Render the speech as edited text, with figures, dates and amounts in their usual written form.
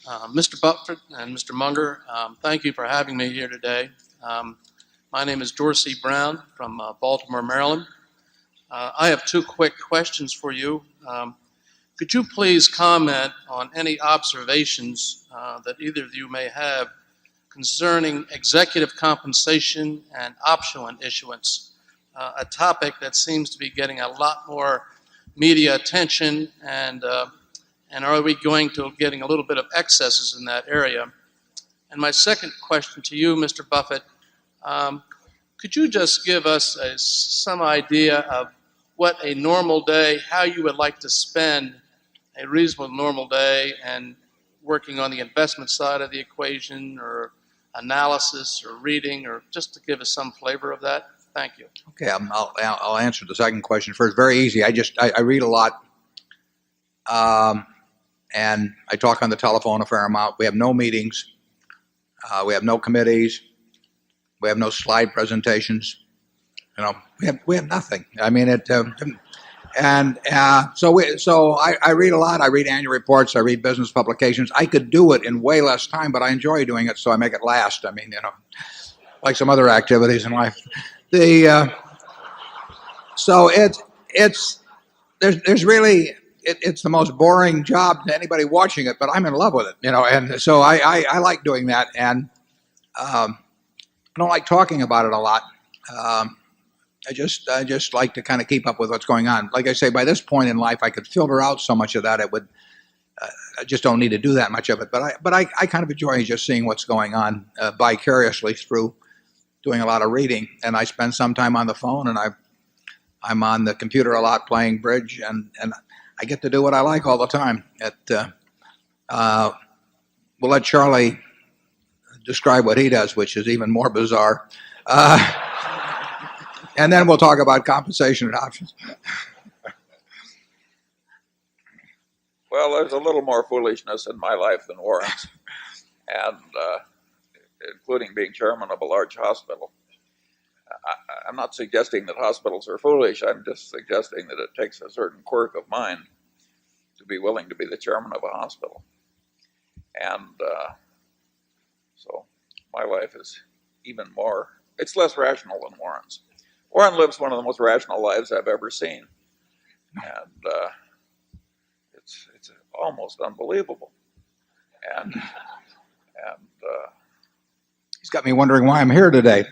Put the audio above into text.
Mr. Buffett and Mr. Munger, thank you for having me here today. My name is Dorsey Brown from Baltimore, Maryland. I have two quick questions for you. Could you please comment on any observations that either of you may have concerning executive compensation and option issuance, a topic that seems to be getting a lot more media attention, and are we going to getting a little bit of excesses in that area? And my second question to you, Mr. Buffett, could you just give us some idea of what a normal day, how you would like to spend a reasonable normal day, and working on the investment side of the equation, or analysis, or reading, or just to give us some flavor of that? Thank you. Okay, I'll answer the second question first. Very easy. I read a lot, and I talk on the telephone a fair amount. We have no meetings. We have no committees. We have no slide presentations. We have nothing. I mean, so I read a lot. I read annual reports. I read business publications. I could do it in way less time, but I enjoy doing it, so I make it last. I mean, like some other activities in life. So there's really, it's the most boring job to anybody watching it, but I'm in love with it, and so I like doing that, and I don't like talking about it a lot. I just like to kind of keep up with what's going on. Like I say, by this point in life, I could filter out so much of that. I just don't need to do that much of it. But I kind of enjoy just seeing what's going on vicariously through doing a lot of reading. And I spend some time on the phone, and I'm on the computer a lot playing bridge, and I get to do what I like all the time. We'll let Charlie describe what he does, which is even more bizarre. And then we'll talk about compensation and options. Well, there's a little more foolishness in my life than Warren's, and including being chairman of a large hospital. I'm not suggesting that hospitals are foolish. I'm just suggesting that it takes a certain quirk of mind to be willing to be the chairman of a hospital. And so my life is even more, it's less rational than Warren's. Warren lives one of the most rational lives I've ever seen, and it's almost unbelievable. And he's got me wondering why I'm here today.